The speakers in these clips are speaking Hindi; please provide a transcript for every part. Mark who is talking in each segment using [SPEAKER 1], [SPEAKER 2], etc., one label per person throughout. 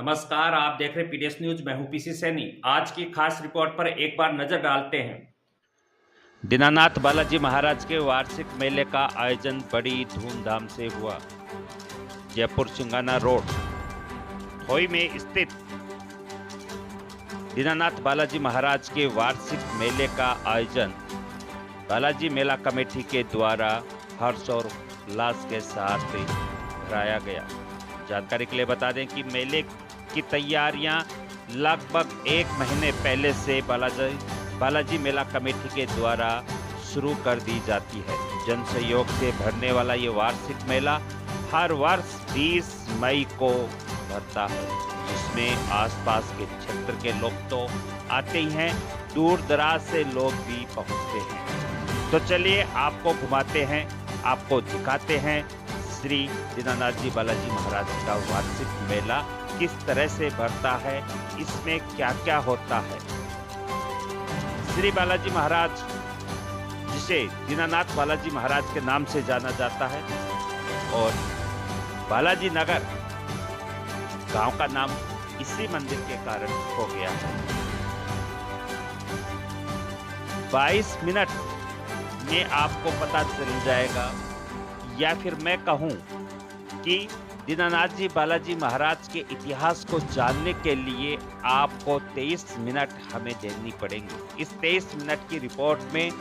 [SPEAKER 1] नमस्कार, आप देख रहे पीडीएस न्यूज। मैं हूं पीसी सैनी। आज की खास रिपोर्ट पर एक बार नजर डालते हैं।
[SPEAKER 2] दीनानाथ बालाजी महाराज के वार्षिक मेले का आयोजन बड़ी धूमधाम से हुआ। जयपुर सिंगाना रोड खोई में स्थित दीनानाथ बालाजी महाराज के वार्षिक मेले का आयोजन बालाजी मेला कमेटी के द्वारा हर्ष और उल्लास के साथ कराया गया। जानकारी के लिए बता दें कि मेले की तैयारियां लगभग एक महीने पहले से बालाजी मेला कमेटी के द्वारा शुरू कर दी जाती है। जन सहयोग से भरने वाला ये वार्षिक मेला हर वर्ष 20 मई को भरता है, जिसमें आसपास के क्षेत्र के लोग तो आते ही हैं, दूर दराज से लोग भी पहुंचते हैं। तो चलिए आपको घुमाते हैं, आपको दिखाते हैं श्री दीनानाथ जी बालाजी महाराज का वार्षिक मेला किस तरह से भरता है, इसमें क्या क्या होता है। श्री बालाजी महाराज, जिसे दीनानाथ बालाजी महाराज के नाम से जाना जाता है, और बालाजी नगर गांव का नाम इसी मंदिर के कारण हो गया है। 22 मिनट में आपको पता चल जाएगा, या फिर मैं कहूं कि दीनानाथ जी बालाजी महाराज के इतिहास को जानने के लिए आपको 23 मिनट हमें देनी पड़ेंगी। इस 23 मिनट की रिपोर्ट में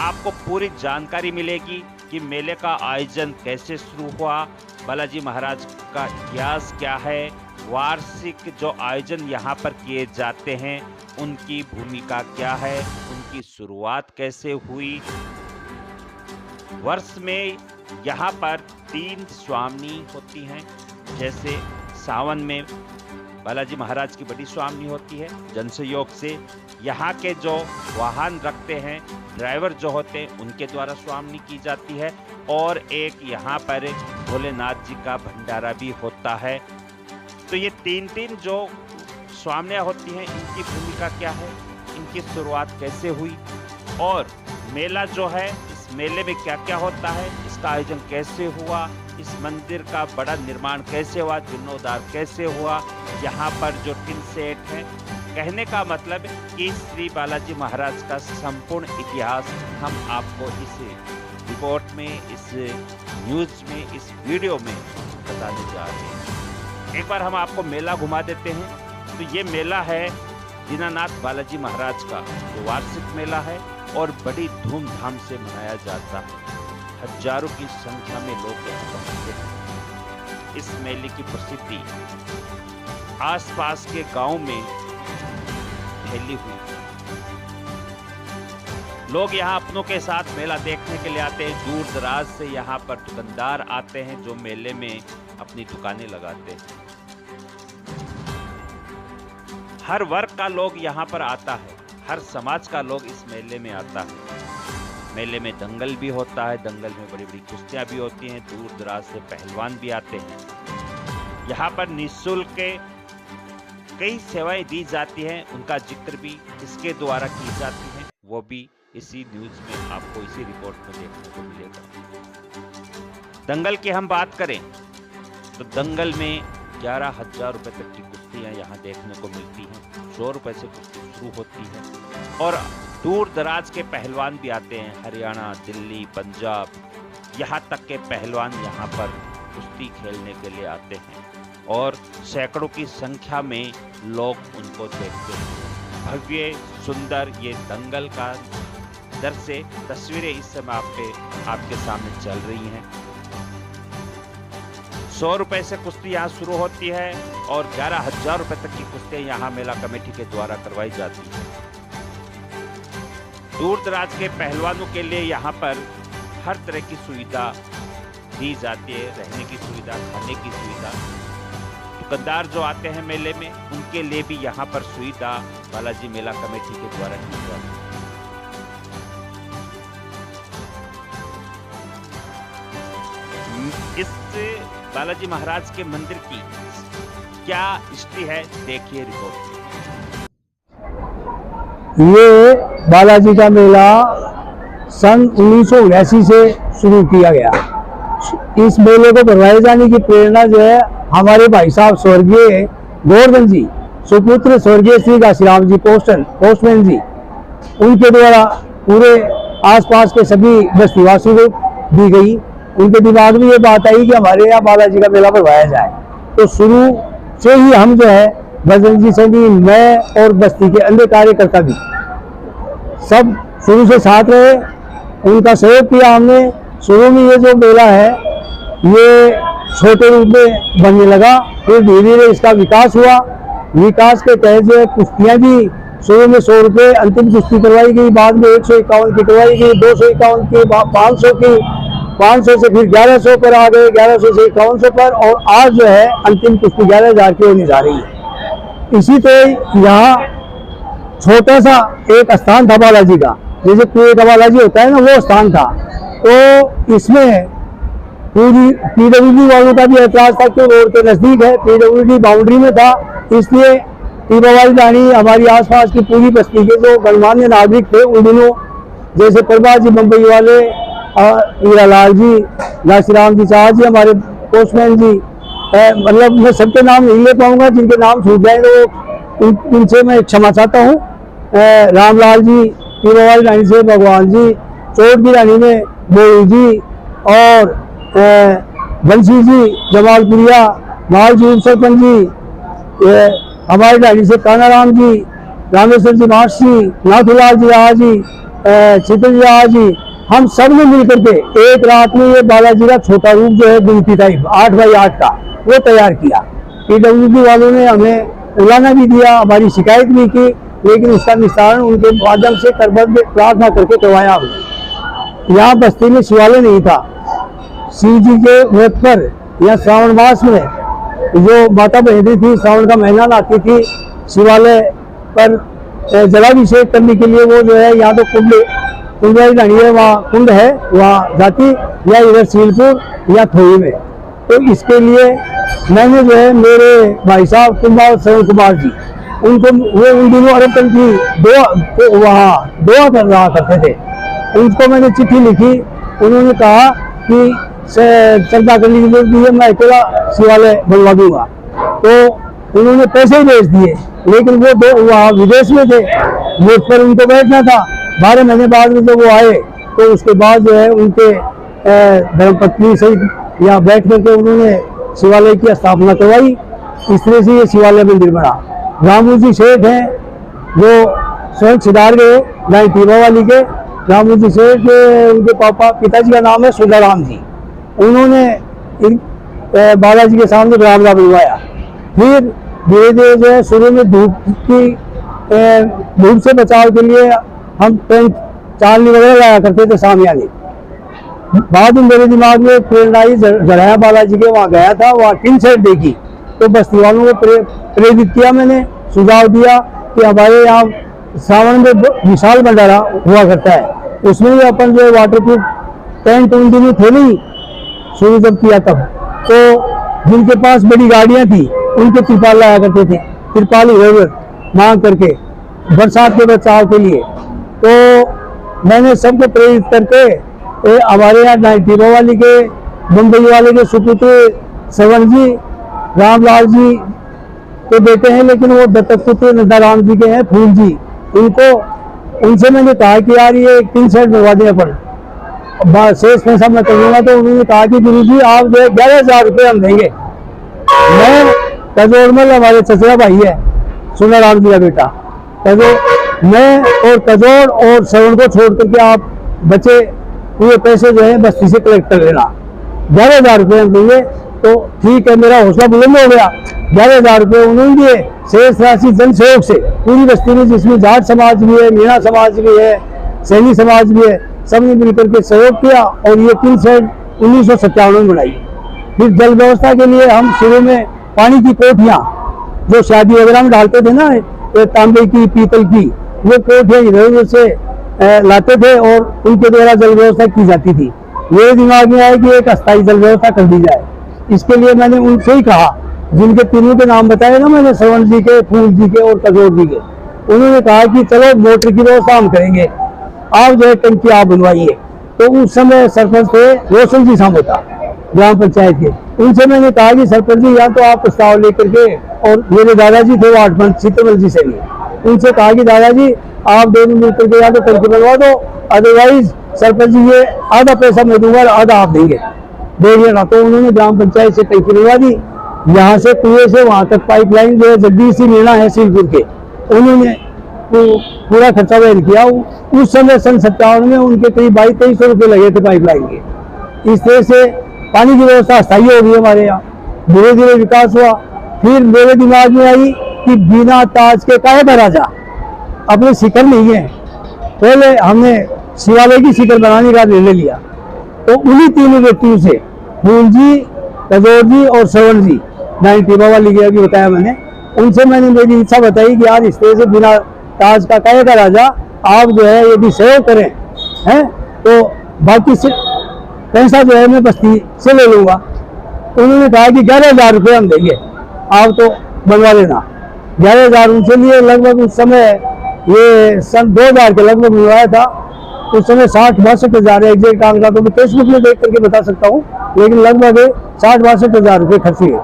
[SPEAKER 2] आपको पूरी जानकारी मिलेगी कि मेले का आयोजन कैसे शुरू हुआ, बालाजी महाराज का इतिहास क्या है, वार्षिक जो आयोजन यहाँ पर किए जाते हैं उनकी भूमिका क्या है, उनकी शुरुआत कैसे हुई। वर्ष में यहाँ पर 3 स्वामी होती हैं। जैसे सावन में बालाजी महाराज की बड़ी स्वामी होती है। जनसहयोग से यहाँ के जो वाहन रखते हैं, ड्राइवर जो होते हैं, उनके द्वारा स्वामी की जाती है। और एक यहाँ पर भोलेनाथ जी का भंडारा भी होता है। तो ये 3 जो स्वामियाँ होती हैं, इनकी भूमिका क्या है, इनकी शुरुआत कैसे हुई, और मेला जो है, इस मेले में क्या क्या होता है, इसका आयोजन कैसे हुआ, इस मंदिर का बड़ा निर्माण कैसे हुआ, जीर्णोद्धार कैसे हुआ, यहाँ पर जो टिन सेट है। कहने का मतलब कि श्री बालाजी महाराज का संपूर्ण इतिहास हम आपको इस रिपोर्ट में, इस न्यूज में, इस वीडियो में बताने जा रहे हैं। एक बार हम आपको मेला घुमा देते हैं। तो ये मेला है दीनानाथ बालाजी महाराज का जो वार्षिक मेला है, और बड़ी धूमधाम से मनाया जाता है। हजारों की संख्या में लोग यहाँ पहुंचते हैं। इस मेले की प्रसिद्धि आसपास के गांव में फैली हुई है। लोग यहाँ अपनों के साथ मेला देखने के लिए आते हैं। दूर दराज से यहाँ पर दुकानदार आते हैं जो मेले में अपनी दुकानें लगाते हैं। हर वर्ग का लोग यहाँ पर आता है, हर समाज का लोग इस मेले में आता है। मेले में दंगल भी होता है, दंगल में बड़ी बड़ी कुश्तियां भी होती हैं। दूर दराज से पहलवान भी आते हैं। यहाँ पर निःशुल्क कई सेवाएं दी जाती हैं, उनका जिक्र भी इसके द्वारा की जाती है। वो भी इसी न्यूज में आपको इसी रिपोर्ट में देखने को मिलेगा। दंगल की हम बात करें तो दंगल में 11,000 रुपए तक की कुश्तियां यहाँ देखने को मिलती हैं। 100 रुपए से कुश्ती शुरू होती है। और दूर दराज के पहलवान भी आते हैं। हरियाणा, दिल्ली, पंजाब, यहाँ तक के पहलवान यहाँ पर कुश्ती खेलने के लिए आते हैं, और सैकड़ों की संख्या में लोग उनको देखते हैं। भव्य सुंदर ये दंगल का दर से तस्वीरें इस समय आपके सामने चल रही हैं। 100 रुपए से कुश्ती यहाँ शुरू होती है, और 11,000 रुपए तक की कुश्तियां यहाँ मेला कमेटी के द्वारा करवाई जाती है। दूर दराज के पहलवानों के लिए यहाँ पर हर तरह की सुविधा दी जाती है, रहने की सुविधा, खाने की सुविधा। दुकानदार जो आते हैं मेले में, उनके लिए भी यहाँ पर सुविधा बालाजी मेला कमेटी के द्वारा की जाती है। इस बालाजी महाराज के मंदिर की क्या हिस्ट्री है, देखिए रिपोर्ट।
[SPEAKER 3] ये बालाजी का मेला सन 1979 से शुरू किया गया। इस मेले को करवाए जाने की प्रेरणा जो है हमारे भाई साहब स्वर्गीय गोवर्धन जी सुपुत्र स्वर्गीय श्री घासीराम जी पोस्टमैन जी, उनके द्वारा पूरे आसपास के सभी बस्तीवासियों को दी गई। उनके दिमाग में ये बात आई कि हमारे यहाँ बालाजी का मेला करवाया जाए। तो शुरू से ही हम जो है बजरंग जी सैनी, मैं और बस्ती के अन्य कार्यकर्ता भी सब शुरू से साथ रहे, उनका सहयोग किया हमने। शुरू में ये जो मेला है ये छोटे रूप में बनने लगा, फिर धीरे धीरे इसका विकास हुआ। विकास के तहत जो है कुश्तियाँ भी शुरू में 100 रुपये अंतिम कुश्ती करवाई गई, बाद में 151 की करवाई गई, 251 की, 500 की, 500 से फिर 1100 पर आ गए, 1100 से 5100 पर, और आज जो है अंतिम कुश्ती 11,000 की होने जा रही है। इसी तरह यहाँ छोटा सा एक स्थान था बालाजी का, जैसे कुएं का बालाजी होता है ना, वो स्थान था। तो इसमें पूरी पीडब्ल्यूडी वालों का भी ऐतराज था कि रोड के नजदीक है, पीडब्ल्यूडी बाउंड्री में था, इसलिए टीबावाली रानी हमारी आसपास की पूरी बस्ती के जो गणमान्य नागरिक थे उन दिनों, जैसे प्रभा जी मुंबई वाले, हीरालाल जी, घासीराम जी शाह जी, हमारे पोस्टमैन जी, मतलब मैं सबके नाम नहीं ले पाऊंगा, जिनके नाम छूट जाए तो उनसे मैं क्षमा चाहता हूँ। रामलाल जी, टीबावाली रानी से भगवान जी, चोट की रानी में बोई जी, और बंसी जी, जमालपुरिया, मालजी सरपंच जी, हमारी रानी से कानाराम जी, रामेश्वर जी मास जी, नाथूलाल जी राज जी, चित्र राज जी, हम सब ने मिलकर के एक रात में ये बालाजी का छोटा रूप जो है गुमती टाइप 8x8 का वो तैयार किया। पीडब्ल्यूडी वालों ने हमें उलाना भी दिया, हमारी शिकायत भी की, लेकिन उसका निस्तारण उनके माध्यम से करबद्ध प्रार्थना करके करवाया हमने। यहाँ बस्ती में शिवालय नहीं था। शिव जी के व्रत पर या श्रावण मास में जो माता बहती थी, श्रावण का महीना आती थी, शिवालय पर जलाभिषेक करने के लिए वो जो है यहाँ तो कुंड रानी है, वहाँ कुंड है, वहाँ जाती, या इधर सीलपुर या थोई में। तो इसके लिए मैंने जो है मेरे भाई साहब कुमार श्रवण कुमार जी, उनको वो उन दिनों अरब की वहाँ दुआ कर रहा करते थे, उनको मैंने चिट्ठी लिखी। उन्होंने कहा कि चर्चा करने की जरूरत नहीं है, मैं अकेला शिवालय बनवा दूंगा। तो उन्होंने पैसे ही भेज दिए, लेकिन वो दो वहाँ विदेश में थे, मुझ पर उनको बैठना था। 12 महीने बाद में जब वो आए तो उसके बाद जो है उनके धर्मपत्नी से यहाँ बैठ करके उन्होंने शिवालय की स्थापना करवाई। इस तरह से ये शिवालय मंदिर बना। रामू जी सेठ हैं जो स्वयं सिदार गए गाय टीबावाली के। रामू जी सेठ, उनके पिताजी का नाम है सुधाराम जी। उन्होंने बालाजी के सामने बरामदा बनवाया। फिर धीरे धीरे जो है शुरू में धूप से बचाव के लिए हम टेंट चालनी वगैरह लाया करते थे सामियानी। बाद में मेरे दिमाग में प्रेरणा आई, जराया बालाजी के वहाँ गया था, वहाँ टिन सेट देखी, तो बस्ती वालों को प्रेरित किया। मैंने सुझाव दिया कि हमारे यहाँ सावन में विशाल भंडारा हुआ करता है, उसमें भी अपन जो वाटरप्रूफ टेंट उन दिनों थे नहीं, शुरू जब किया तब, तो जिनके पास बड़ी गाड़ियां थी उनके तिरपाल लाया करते थे, तिरपाल मांग करके बरसात के बचाव के लिए। तो मैंने सबको प्रेरित करके हमारे यहाँ टीबावाली के, मुंबई वाले के सुपुत्र श्रवण जी, रामलाल जी के बेटे हैं, लेकिन वो दत्तक पुत्र नंदाराम जी के हैं, फूल जी, उनसे मैंने कहा कि यार ये 3 सेट बनवा दें अपन, शेष पैसा मैं कर दूंगा। तो उन्होंने कहा कि गुरु जी आप जो है 11,000 रुपये हम देंगे। मैं कजोड़मल, हमारे चचरा भाई है सुनाराम जी का बेटा, मैं और कजोड़ और श्रवण को छोड़ करके आप बचे हुए पैसे जो है बस्ती से कलेक्ट कर लेना, 11,000 रुपये हम देंगे। तो ठीक है, मेरा हौसला बुलंद हो गया। 11,000 रुपये उन्होंने दिए। शेष राशि जन सहयोग से पूरी बस्ती में, जिसमें जाट समाज भी है, मीणा समाज भी है, सैनी समाज भी है, सबने मिलकर के सहयोग किया और ये 3 सेट 1957 में बनाई। फिर जल व्यवस्था के लिए हम शुरू में पानी की कोठियाँ जो शादी वगैरह में डालते थे ना, तांबे की, पीतल की, वो कोठियाँ इधर उधर से लाते थे और उनके द्वारा जल व्यवस्था की जाती थी। मेरे दिमाग में आया कि एक अस्थायी जल व्यवस्था कर दी जाए। इसके लिए मैंने उनसे ही कहा, जिनके तीनों के नाम बताए ना मैंने, श्रवण जी के, फूल जी के और कजोड़ जी के। उन्होंने कहा कि चलो मोटर की व्यवस्था हम करेंगे, आप जो है टंकी आप बनवाइए। तो उस समय सरपंच थे रोशन जी सामोता, ग्राम पंचायत के। उनसे मैंने कहा कि सरपंच जी यहाँ तो आप प्रस्ताव लेकर के, और मेरे दादाजी थे वार्ड पंच सीतामढ़ी जी से भी, उनसे कहा कि दादाजी आप दोनों मिलकर के या तो टंकी बनवा दो, अदरवाइज सरपंच जी ये आधा पैसा मैं दूंगा और आधा आप देंगे, देख लेना। तो उन्होंने ग्राम पंचायत से टंकी बनवा दी। यहाँ से कुएं से वहां तक पाइपलाइन जो है जगदीश सिंह मीणा है सीलपुर के, उन्होंने पूरा खर्चा वहन किया। उस समय सन 57 में उनके करीब 2200 रुपये लगे थे पाइपलाइन के। इस तरह से पानी की व्यवस्था स्थायी हो गई हमारे यहाँ, धीरे धीरे विकास हुआ। फिर मेरे दिमाग में आई कि बिना ताज के काहे का राजा, अपने शिखर नहीं है। पहले हमने शिवालय की शिखर बनाने का निर्णय लिया, तो उन्हीं तीनों व्यक्तियों से, फूल जी, कजोर जी और श्रवण जी, टीबा वाली की अभी बताया मैंने, उनसे मैंने मेरी इच्छा बताई कि यार इस तरह से बिना ताज का काहे का राजा, आप जो है यदि सहयोग करें हैं तो बाकी से पैसा जो है मैं बस्ती से ले लूँगा। उन्होंने कहा कि 11,000 रुपये हम देंगे, आप तो बनवा लेना। 11,000 उनसे लिए। लगभग उस समय ये सन 2000 के लगभग बनवाया था। उस समय 60-62 हज़ार एग्जैक्ट आंकड़ा तो मैं फेसबुक में देख करके बता सकता हूँ, लेकिन लगभग 60-62 हज़ार रुपये खर्च हुए।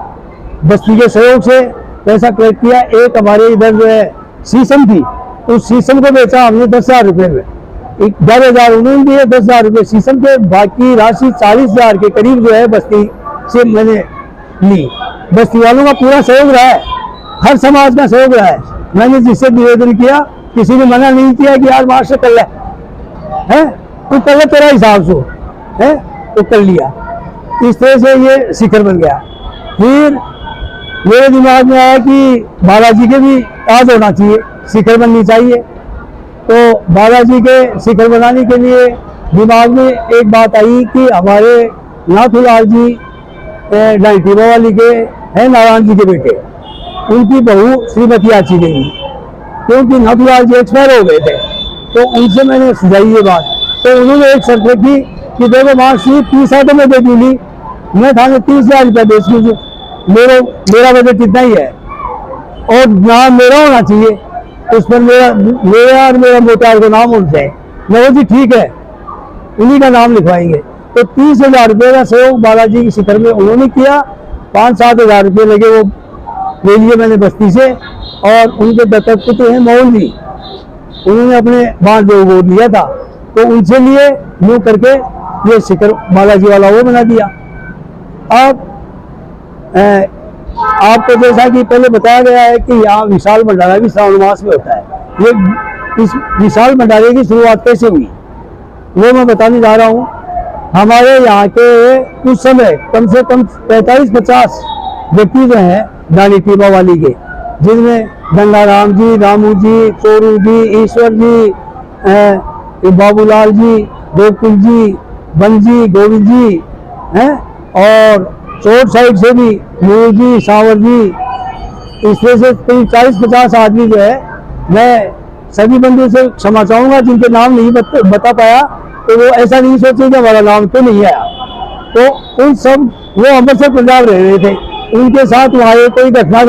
[SPEAKER 3] बस्ती के सहयोग से पैसा कलेक्ट किया। एक हमारे इधर जो है शीशम थी, उस शीशम को बेचा हमने 10,000 रुपये में। 11,000 उन्होंने दिए, 10,000 रुपये शीशम के, बाकी राशि 40,000 के करीब जो है बस्ती से मैंने ली। बस्ती वालों का पूरा सहयोग रहा है, हर समाज का सहयोग रहा है। मैंने जिससे निवेदन किया, किसी ने मना नहीं किया कि यार मार्च से कर ले, है तो कर ले, तेरा हिसाब से है तो कर लिया। इस तरह से ये शिखर बन गया। फिर मेरे दिमाग में आया कि बालाजी के भी ताज होना चाहिए, शिखर बननी चाहिए। तो बालाजी के शिखर बनाने के लिए दिमाग में एक बात आई कि हमारे नाथूलाल जी टीबा वाली के हैं, नारायण जी के बेटे, उनकी बहू श्रीमती आची गई, क्योंकि नाथूलाल जी एक्सपायर हो गए थे। तो उनसे मैंने सुझाई ये बात, तो उन्होंने एक शर्त रखी कि देखो मार्कशीट 30 आटो में दे दूंगी, मैं थाने 30,000 रुपये बेच लूँ, मेरा बजट इतना ही है और नाम मेरा होना चाहिए, उस पर मेरा और मेरा मोटार का नाम होना चाहिए। मैं जी ठीक है, उन्हीं का नाम लिखवाएंगे। तो 30,000 रुपये का सहयोग बालाजी की शिखर में उन्होंने किया। 5-7 हज़ार रुपये लगे वो ले लिए मैंने बस्ती से। और उनके दत्तक पुत्र हैं मोहन जी, उन्होंने अपने बांध जो वो लिया था, तो उनसे लिए यूँ करके ये शिखर बालाजी वाला वो बना दिया। अब आपको जैसा कि पहले बताया गया है कि यहाँ विशाल भंडारा भी श्रावण मास में होता है। ये इस विशाल भंडारे की शुरुआत कैसे हुई वो मैं बताने जा रहा हूँ। हमारे यहाँ के उस समय कम से कम 45-50 व्यक्ति जो हैं टीबा वाली के, जिनमें गंगाराम जी, रामू जी, चोरू जी, ईश्वर जी, बाबूलाल जी, गोकुल जी, बंजी, गोविंद जी हैं, और चोट साइड से भी मूल जी, सावर जी, इस तरह से करीब 40-50 आदमी जो है। मैं सभी बंधुओं से क्षमा चाहूँगा जिनके नाम नहीं बता पाया, तो वो ऐसा नहीं सोचे कि हमारा नाम तो नहीं आया। तो उन सब वो अमृतसर पंजाब रह रहे थे, उनके साथ वहाँ कोई घटना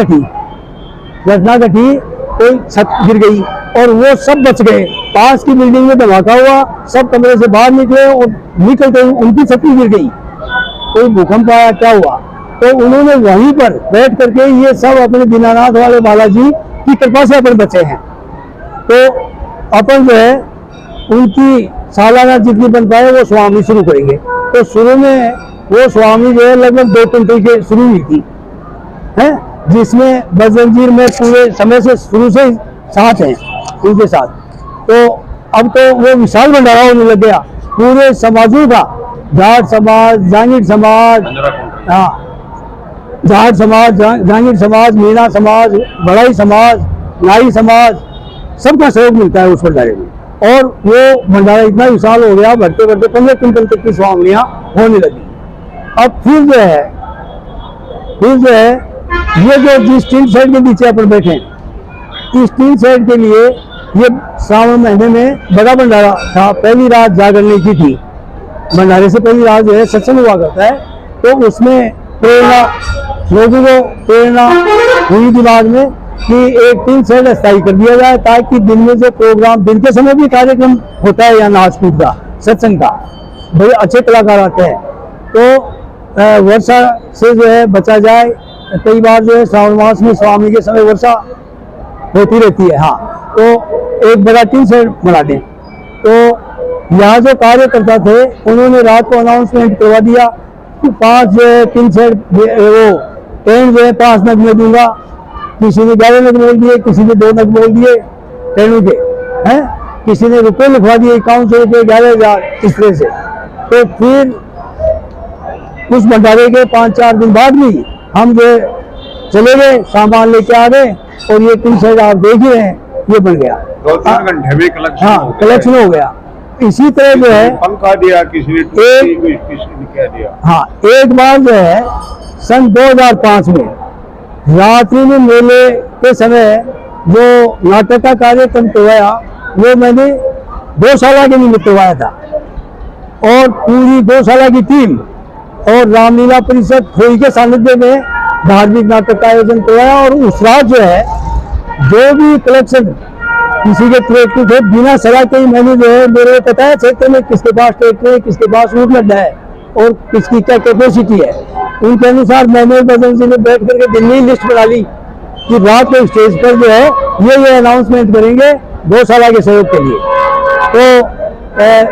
[SPEAKER 3] घटी, कोई छत गिर गई और वो सब बच गए। पास की बिल्डिंग में धमाका हुआ, सब कमरे से बाहर निकले और निकलते ही उनकी छत गिर गई। कोई भूकंप आया, क्या हुआ, तो उन्होंने वहीं पर बैठ करके ये सब अपने दीनानाथ वाले बालाजी की कृपा से अपन बचे हैं। तो अपन जो है उनकी सालाना जितनी बन पाए वो स्वामी शुरू करेंगे। तो शुरू में वो स्वामी जो है लगभग 2 क्विंटल के शुरू हुई थी, है, जिसमें बजरंगीर में पूरे समय से शुरू से साथ हैं उनके साथ। तो अब तो वो विशाल भंडारा होने लग गया पूरे समाजों का, जाट समाज, जांगीर समाज, हाँ जाट समाज, जांगीर समाज, मीणा समाज, बड़ाई समाज, नाई समाज, सबका सहयोग मिलता है उस भंडारे में। और वो भंडारा इतना विशाल हो गया, बढ़ते बढ़ते 15 क्विंटल तक की स्वामियाँ होने लगी। अब फिर जो है ये जो जिस टीन सेट के नीचे अपन बैठे हैं, इस टीन सेट के लिए ये श्रावण महीने में बड़ा भंडारा था। पहली रात जागरने की थी, भंडारे से पहली रात जो है सत्संग हुआ करता है। तो उसमें प्रेरणा, लोगों को प्रेरणा हुई दिमाग में कि एक टीन सेट स्थायी कर दिया जाए, ताकि दिन में जो प्रोग्राम, दिन के समय भी कार्यक्रम होता है या नाच कूद का, सत्संग का, बड़े अच्छे कलाकार आते हैं। तो वर्षा से जो है बचा जाए। कई बार जो है श्रावण मास में स्वामी के समय वर्षा होती रहती है। हाँ, तो एक बड़ा टीन शेड बना दें। तो यहाँ जो कार्यकर्ता थे उन्होंने रात को अनाउंसमेंट करवा दिया कि 5 टीन शेड वो टेंट जो है 5 नग में दूंगा। किसी ने 11 नग बोल दिए, किसी ने 2 नग बोल दिए टेंटों के हैं, किसी ने रुपये लिखवा दिए 5100 रुपये 11,000 इस तरह से। तो फिर उस भंडारे के 5-4 दिन बाद भी हम जो चले गए, सामान लेके आ गए और ये टीन शेड आप देख ही रहे हैं, ये बन गया।
[SPEAKER 4] 2-3 घंटे में कलेक्शन
[SPEAKER 3] हाँ, कलेक्शन हो गया। इसी तरह जो है
[SPEAKER 4] पंखा दिया, किसी ने क्या दिया।
[SPEAKER 3] हाँ, एक बार जो है सन 2005 में रात्रि में मेले के समय जो नाटक का कार्यक्रम करवाया वो मैंने गौशाला के निमित्त करवाया था और पूरी गौशाला की टीम और रामलीला परिषद खोई के सानिध्य में धार्मिक नाटक का आयोजन करवाया। और उस रात जो है जो भी कलेक्शन किसी के ट्रैक्टर थे बिना सलाह के ही मैंने जो है मेरे को पता है क्षेत्र में किसके पास ट्रैक्टर है, किसके पास ऊँट लड्डा है और किसकी क्या कैपेसिटी है, उनके अनुसार मैंने बदन जी में बैठ करके दिन में लिस्ट बना ली कि रात को स्टेज पर जो है ये अनाउंसमेंट करेंगे गौशाला के सहयोग के लिए। तो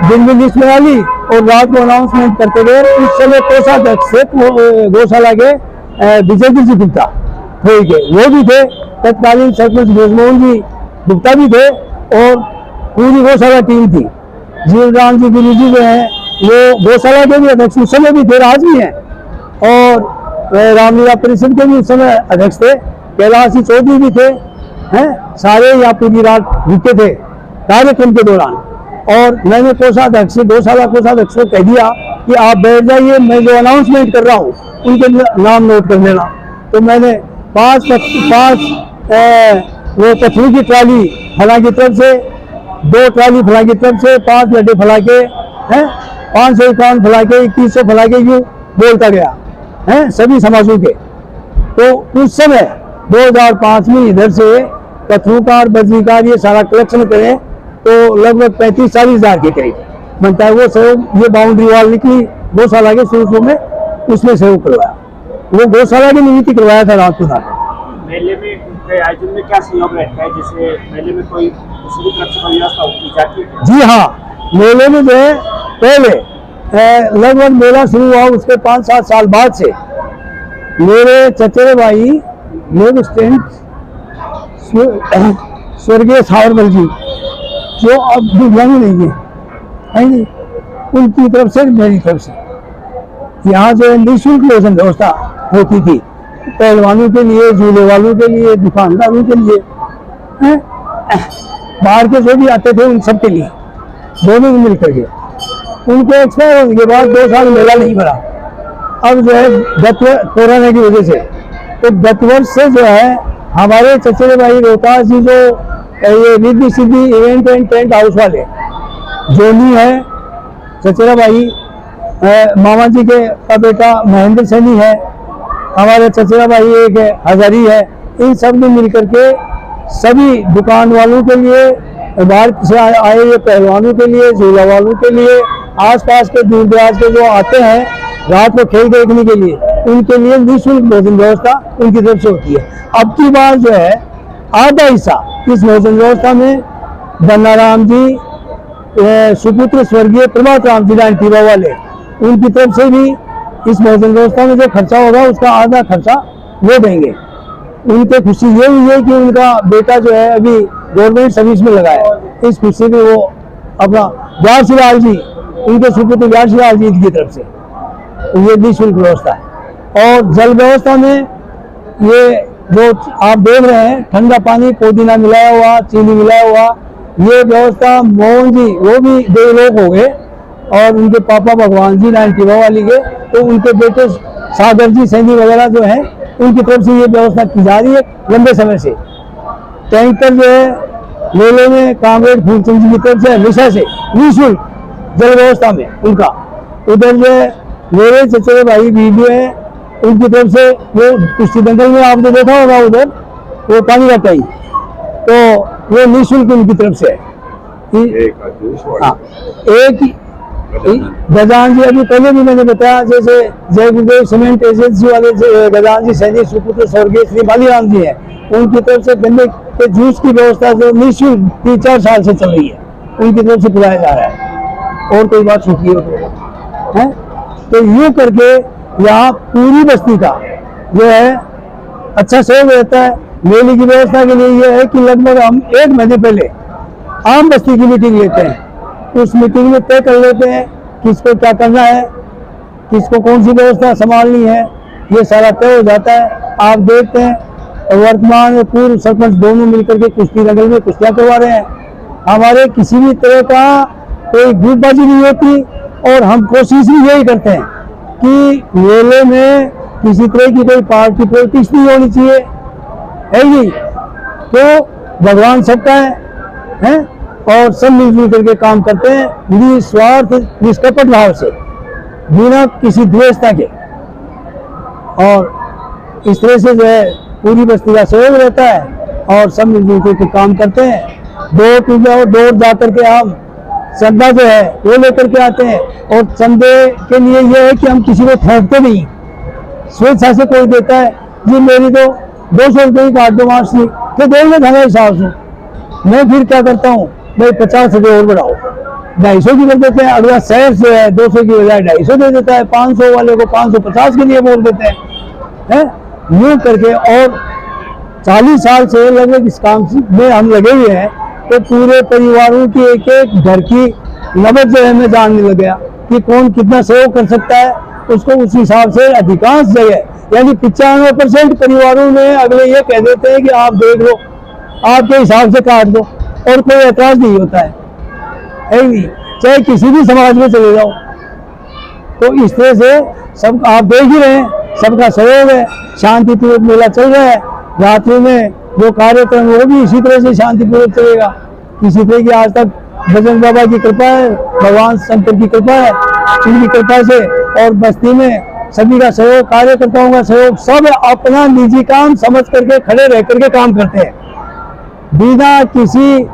[SPEAKER 3] दिन में लिस्ट बना ली और रात को अनाउंसमेंट करते गए। उस समय कोषाध्यक्ष से गौशाला के विजय जी गुप्ता खोई के वो भी थे, तत्कालीन सरपंच ब्रजमोहन जी गुप्ता भी थे और पूरी गौशाला टीम थी। जीवराम जी गुरु जी जो है वो गौशाला के भी अध्यक्ष उस समय भी थे, आज भी हैं, और रामलीला परिषद के भी उस समय अध्यक्ष थे। कैलाश जी चौधरी भी थे, हैं, सारे यहाँ पूरी रात रुके थे कार्यक्रम के दौरान। और मैंने कोषाध्यक्ष गौशाला कोषाध्यक्ष को कह दिया कि आप बैठ जाइए, मैं जो अनाउंसमेंट कर रहा हूँ उनके नाम नोट कर लेना। तो मैंने 5 वो पथरी की ट्राली फला की तरफ से, 2 ट्राली फला की तरफ से, 5 लड्डे फला के हैं, 551 फला के, 2100 फला के यूँ बोलता गया हैं सभी समाजों के। तो उस समय 2005 में इधर से पथरूकार बद्रीकार ये सारा कलेक्शन करें तो लगभग 35-40 हज़ार के करीब बनता है। वो सहयोग ये बाउंड्री वाल निकली गौशाला के शुरू में, उसमें सहयोग करवाया, वो गौशाला की निमित्त करवाया था रात को नाटक।
[SPEAKER 5] मेले में उनके आयोजन में क्या सहयोग रहता है, जैसे मेले में कोई दूसरी तरफ से व्यवस्था की जाती है?
[SPEAKER 3] जी हाँ, मेले में जो है पहले लगभग मेला शुरू हुआ उसके 5-7 साल बाद से मेरे चचेरे भाई लोग स्टैंड स्वर्गीय सावरमल जी जो अब दिव्यांग नहीं है जी, उनकी तरफ से मेरी तरफ से यहाँ जो है निःशुल्क भोजन व्यवस्था होती थी पहलवानों के लिए, झूले वालों के लिए, दुकानदारों के लिए, बाहर के जो भी आते थे उन सब के लिए, दोनों मिल करके। उनके एक्सपायर होने के बाद 2 साल मेला नहीं भरा। अब जो है कोरोना की वजह से तो गत वर्ष से जो है हमारे चचेरे भाई रोहतास जी जो ये Riddhi Siddhi event and tent house वाले जोनी है, चचेरा भाई मामा जी के का बेटा महेंद्र सैनी है, हमारे चचेरा भाई एक हजारी है, इन सब ने मिलकर के सभी दुकान वालों के लिए, बाहर से आए हुए पहलवानों के लिए, झूला वालों के लिए, आसपास के दूर दराज के जो आते हैं रात को खेल देखने के लिए, उनके लिए निःशुल्क भोजन व्यवस्था उनकी तरफ से होती है। अब की बार जो है आधा हिस्सा इस भोजन व्यवस्था में बन्नाराम जी सुपुत्र स्वर्गीय प्रभात राम जी लांटीवा वाले उनकी तरफ से भी इस भोजन व्यवस्था में जो खर्चा होगा उसका आधा खर्चा वो देंगे। उनके खुशी ये हुई है कि उनका बेटा जो है अभी गवर्नमेंट सर्विस में लगा है, इस खुशी में वो अपना व्यासलाल जी उनके सुपुत्र व्यासलाल जी की तरफ से ये निःशुल्क व्यवस्था है। और जल व्यवस्था में ये जो आप देख रहे हैं ठंडा पानी, पुदीना मिलाया हुआ, चीनी मिलाया हुआ, ये व्यवस्था मोहन जी वो भी देवलोक हो गए और उनके पापा भगवान जी लांटीवा वाली के, तो उनके बेटे सागर जी सैनी वगैरह जो है उनकी तरफ से ये व्यवस्था की जा रही है लंबे समय से। टैंकर जो है मेले में कामरेड फूलचंद जी की तरफ से हमेशा से निःशुल्क जल व्यवस्था में उनका, उधर जो है मेरे चचेरे भाई वीडियो है उनकी तरफ से वो कुश्ती दंगल में आपने देखा होगा उधर वो पानी रहता ही, तो वो निःशुल्क उनकी तरफ से है। हाँ, गजान जी अभी पहले भी मैंने बताया, जैसे जय गुरुदेव सीमेंट एजेंसी वाले गजान जी सैनिक सुपुत्र स्वर्गीय श्री बालीराम जी हैं, उनकी तरफ से गन्ने के जूस की व्यवस्था जो निःशुल्क 3-4 साल से चल रही है, उनकी तरफ से पिलाया जा रहा है। और कोई बात छूटी हो तो है, तो यूं करके यहाँ पूरी बस्ती का जो है अच्छा सहयोग रहता है। मेले की व्यवस्था के लिए यह है कि लगभग हम 1 महीने पहले आम बस्ती की मीटिंग लेते हैं, उस मीटिंग में तय कर लेते हैं किसको क्या करना है, किसको कौन सी व्यवस्था संभालनी है, ये सारा तय हो जाता है। आप देखते हैं वर्तमान में पूर्व सरपंच दोनों मिलकर के कुश्ती नगल में कुश्तियाँ करवा रहे हैं। हमारे किसी भी तरह का कोई ग्रुपबाजी नहीं होती, और हम कोशिश भी यही करते हैं कि मेले में किसी तरह की कोई पार्टी पॉलिटिक्स नहीं होनी चाहिए, है जी। तो भगवान सबका है और सब मिलजुल करके काम करते हैं निस्वार्थ निष्कपट भाव से, बिना किसी द्वेषता के, और इस तरह से जो है पूरी बस्ती का सहयोग रहता है और सब मिलजुल करके काम करते हैं। दौड़ जा करके हम चंदा जो है वो लेकर के आते हैं, और चंदे के लिए ये है कि हम किसी को ठहरते नहीं, स्वेच्छा से कोई देता है जी मेरी तो 200 रुपये की काट दो मार्क्सी, तो देंगे हमारे हिसाब से। मैं फिर क्या करता हूँ भाई 50 रुपये और बढ़ाओ, 250 की कर देते हैं। अगला शहर से है 200 की बजाय 250 दे देता है, 500 वाले को 550 के लिए बोल देते हैं यूँ करके। और 40 साल से लगभग इस काम में हम लगे हुए हैं, तो पूरे परिवारों की एक एक घर की नबज जो है मैं जानने लग गया कि कौन कितना सहयोग कर सकता है, उसको उस हिसाब से अधिकांश जगह यानी 95% परिवारों में अगले ये कह देते हैं कि आप देख लो, आपके हिसाब से काट दो, और कोई एतराज नहीं होता है नहीं, चाहे किसी भी समाज में चले जाओ। तो इस तरह से सब आप देख ही रहे हैं, सबका सहयोग है, शांतिपूर्वक मेला चल रहा है। रात्रि में जो कार्यक्रम वो भी इसी तरह से शांतिपूर्वक चलेगा। किसी तरह की आज तक बजरंग बाबा की कृपा है, भगवान शंकर की कृपा है, उनकी कृपा से, और बस्ती में सभी का सहयोग, कार्यकर्ताओं का सहयोग, सब अपना निजी काम समझ करके खड़े रह करके काम करते हैं बिना किसी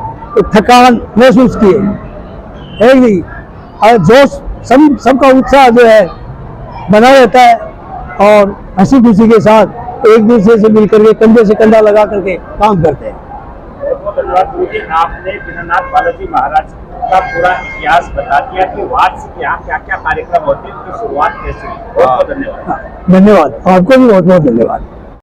[SPEAKER 3] थकान महसूस किए, है नहीं। और जोश सबका उत्साह जो है बना रहता है, और हंसी खुशी के साथ एक दूसरे से मिलकर के कंधे से कंधा लगा करके काम करते हैं।
[SPEAKER 5] बहुत धन्यवाद गुरु जी, आपने दीनानाथ बालाजी महाराज का पूरा इतिहास बता दिया कि वार्षिक यहाँ क्या क्या कार्यक्रम होते हैं, उनकी शुरुआत कैसे हुई। बहुत बहुत धन्यवाद।
[SPEAKER 3] धन्यवाद, आपको भी बहुत बहुत धन्यवाद।